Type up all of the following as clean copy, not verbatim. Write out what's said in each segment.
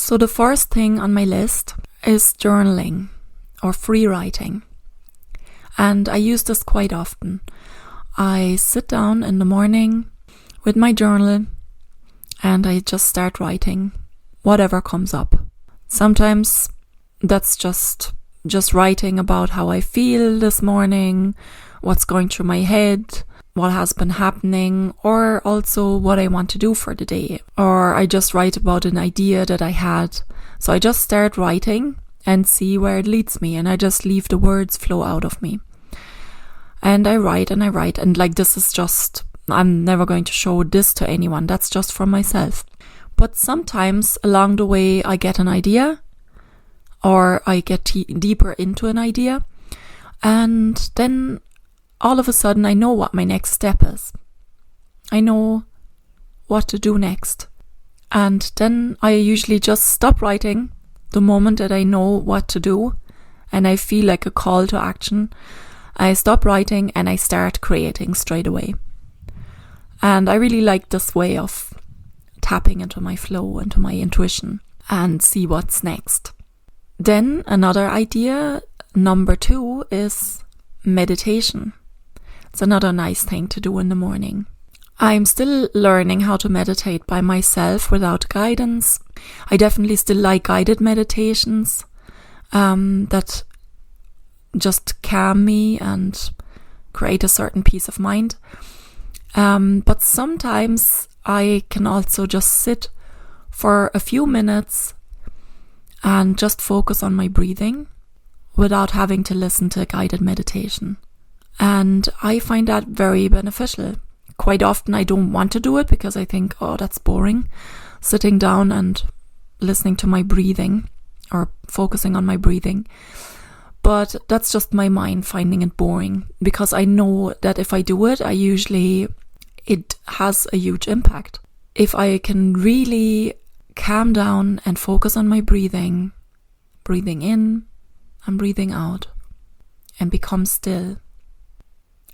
So the first thing on my list is journaling or free writing. And I use this quite often. I sit down in the morning with my journal and I just start writing whatever comes up. Sometimes that's just writing about how I feel this morning, what's going through my head, what has been happening, or also what I want to do for the day. Or I just write about an idea that I had. So I just start writing and see where it leads me, and I just leave the words flow out of me. And I write, and like this is just, I'm never going to show this to anyone, that's just for myself. But sometimes along the way I get an idea, or I get deeper into an idea, and then all of a sudden I know what my next step is. I know what to do next. And then I usually just stop writing the moment that I know what to do and I feel like a call to action. I stop writing and I start creating straight away. And I really like this way of tapping into my flow, into my intuition, and see what's next. Then another idea, number 2, is meditation. It's another nice thing to do in the morning. I'm still learning how to meditate by myself without guidance. I definitely still like guided meditations that just calm me and create a certain peace of mind. But sometimes I can also just sit for a few minutes and just focus on my breathing without having to listen to a guided meditation. And I find that very beneficial. Quite often I don't want to do it because I think, oh, that's boring, sitting down and listening to my breathing or focusing on my breathing. But that's just my mind finding it boring, because I know that if I do it, it has a huge impact. If I can really calm down and focus on my breathing in and breathing out, and become still,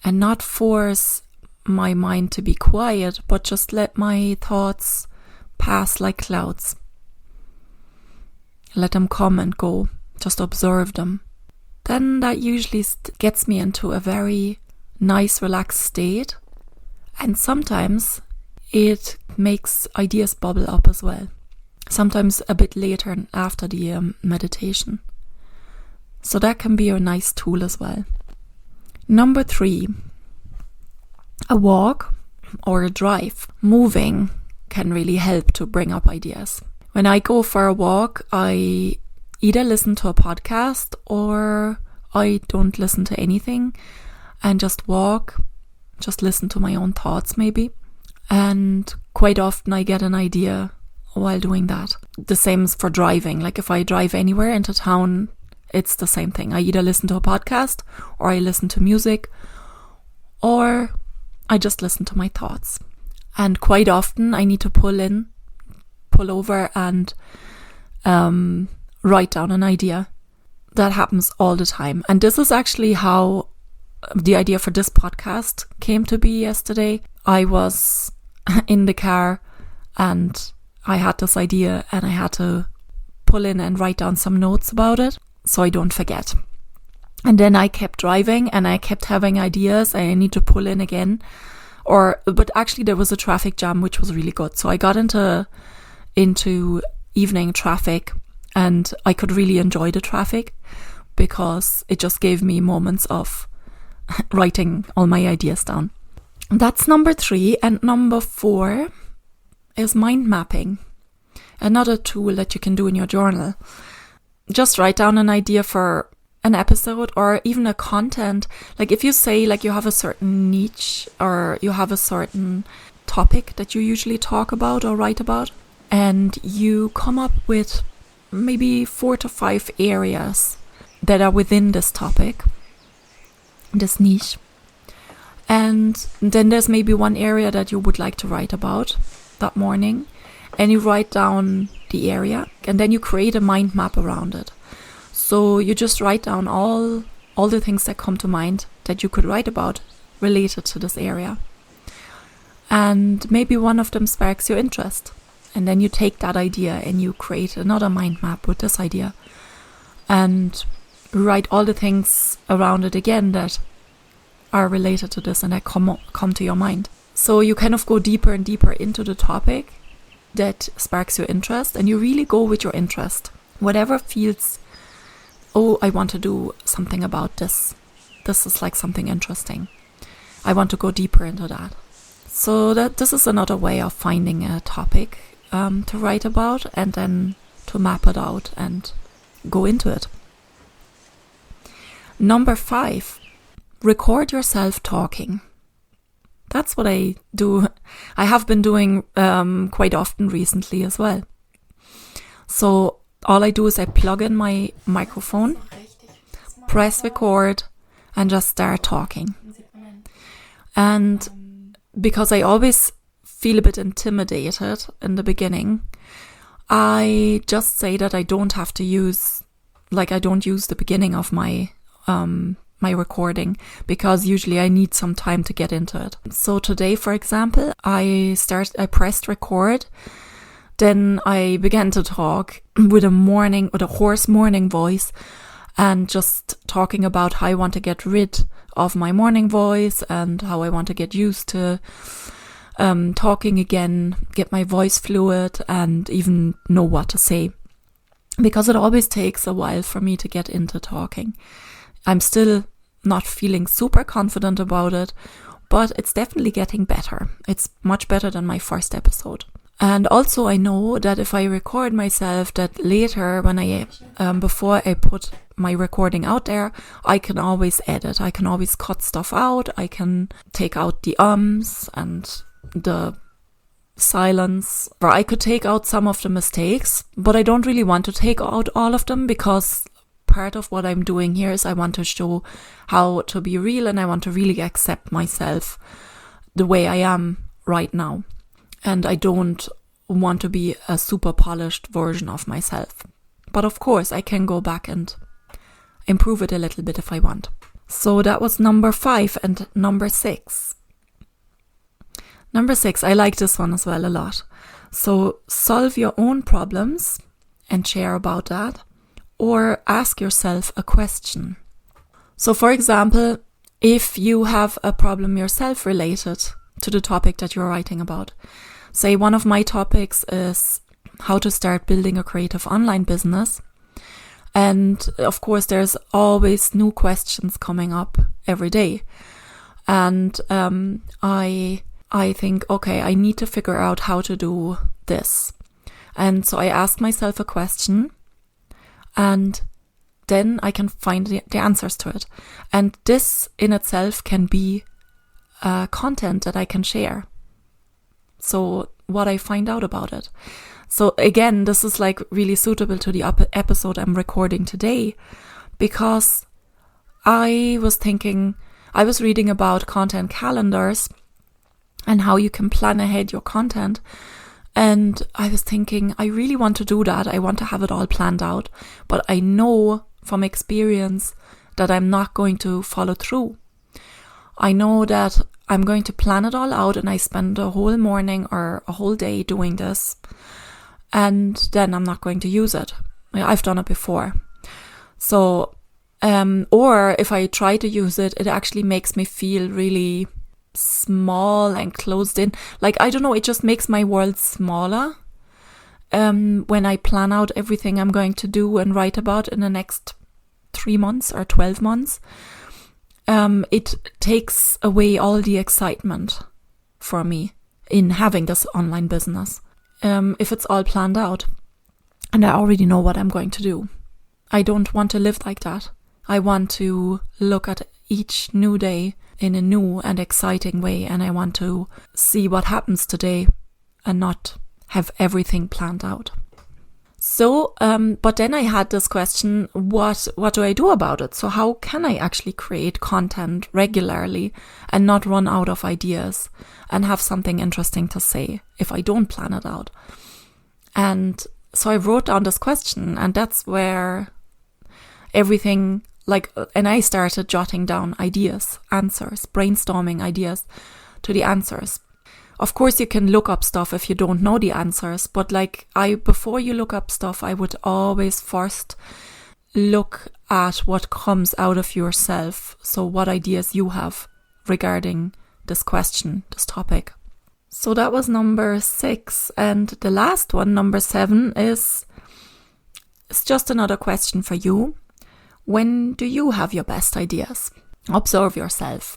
and not force my mind to be quiet, but just let my thoughts pass like clouds. Let them come and go, just observe them. Then that usually gets me into a very nice, relaxed state. And sometimes it makes ideas bubble up as well. Sometimes a bit later after the meditation. So that can be a nice tool as well. Number 3, a walk or a drive. Moving can really help to bring up ideas. When I go for a walk, I either listen to a podcast or I don't listen to anything and just walk, just listen to my own thoughts maybe. And quite often I get an idea while doing that. The same is for driving. Like if I drive anywhere into town, it's the same thing. I either listen to a podcast or I listen to music or I just listen to my thoughts. And quite often I need to pull over and write down an idea. That happens all the time. And this is actually how the idea for this podcast came to be yesterday. I was in the car and I had this idea and I had to pull in and write down some notes about it so I don't forget. And then I kept driving and I kept having ideas I need to pull in again. But actually there was a traffic jam, which was really good. So I got into evening traffic and I could really enjoy the traffic because it just gave me moments of writing all my ideas down. That's number 3. And number 4 is mind mapping. Another tool that you can do in your journal. Just write down an idea for an episode or even a content. Like if you say like you have a certain niche or you have a certain topic that you usually talk about or write about, and you come up with maybe 4 to 5 areas that are within this topic, this niche. And then there's maybe one area that you would like to write about that morning, and you write down the area and then you create a mind map around it. So you just write down all the things that come to mind that you could write about related to this area. And maybe one of them sparks your interest. And then you take that idea and you create another mind map with this idea and write all the things around it again that are related to this and that come to your mind. So you kind of go deeper and deeper into the topic that sparks your interest, and you really go with your interest. Whatever feels, oh, I want to do something about this. This is like something interesting. I want to go deeper into that. So this is another way of finding a topic to write about and then to map it out and go into it. Number 5, record yourself talking. That's what I do. I have been doing quite often recently as well. So all I do is I plug in my microphone, press record, and just start talking. And because I always feel a bit intimidated in the beginning, I just say that I don't have to use, I don't use the beginning of my my recording, because usually I need some time to get into it. So today, for example, I pressed record, then I began to talk with a hoarse morning voice, and just talking about how I want to get rid of my morning voice and how I want to get used to talking again, get my voice fluid, and even know what to say. Because it always takes a while for me to get into talking. I'm still not feeling super confident about it, but it's definitely getting better. It's much better than my first episode. And also I know that if I record myself, that later when before I put my recording out there, I can always edit. I can always cut stuff out. I can take out the ums and the silence, or I could take out some of the mistakes, but I don't really want to take out all of them, because part of what I'm doing here is I want to show how to be real, and I want to really accept myself the way I am right now. And I don't want to be a super polished version of myself. But of course, I can go back and improve it a little bit if I want. So that was number 5. And number 6. Number 6, I like this one as well a lot. So solve your own problems and share about that, or ask yourself a question. So for example, if you have a problem yourself related to the topic that you're writing about, say one of my topics is how to start building a creative online business. And of course, there's always new questions coming up every day. And I think, okay, I need to figure out how to do this. And so I ask myself a question, and then I can find the answers to it. And this in itself can be content that I can share. So what I find out about it. So again, this is like really suitable to the episode I'm recording today, because I was reading about content calendars and how you can plan ahead your content. And I was thinking, I really want to do that. I want to have it all planned out. But I know from experience that I'm not going to follow through. I know that I'm going to plan it all out, and I spend a whole morning or a whole day doing this, and then I'm not going to use it. I've done it before. So, or if I try to use it, it actually makes me feel really small and closed in. Like, I don't know, it just makes my world smaller. When I plan out everything I'm going to do and write about in the next 3 months or 12 months, it takes away all the excitement for me in having this online business. If it's all planned out and I already know what I'm going to do. I don't want to live like that. I want to look at each new day in a new and exciting way, and I want to see what happens today and not have everything planned out. So, but then I had this question, what do I do about it? So how can I actually create content regularly and not run out of ideas and have something interesting to say if I don't plan it out? And so I wrote down this question, and that's where everything, and I started jotting down ideas, answers, brainstorming ideas to the answers. Of course, you can look up stuff if you don't know the answers, but like before you look up stuff, I would always first look at what comes out of yourself. So what ideas you have regarding this question, this topic. So that was number 6. And the last one, number 7, it's just another question for you. When do you have your best ideas? Observe yourself.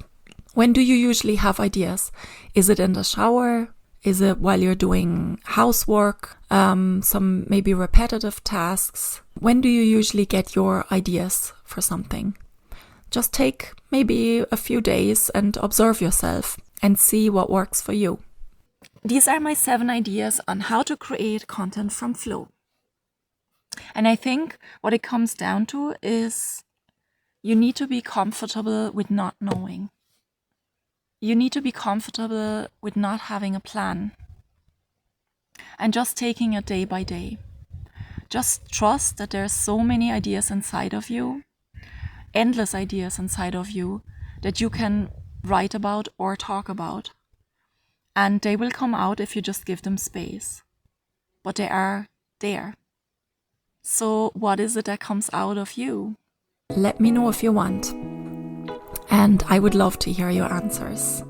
When do you usually have ideas? Is it in the shower? Is it while you're doing housework? Some maybe repetitive tasks? When do you usually get your ideas for something? Just take maybe a few days and observe yourself and see what works for you. These are my 7 ideas on how to create content from flow. And I think what it comes down to is you need to be comfortable with not knowing. You need to be comfortable with not having a plan and just taking it day by day. Just trust that there's so many ideas inside of you, endless ideas inside of you that you can write about or talk about. And they will come out if you just give them space. But they are there. So what is it that comes out of you? Let me know if you want. And I would love to hear your answers.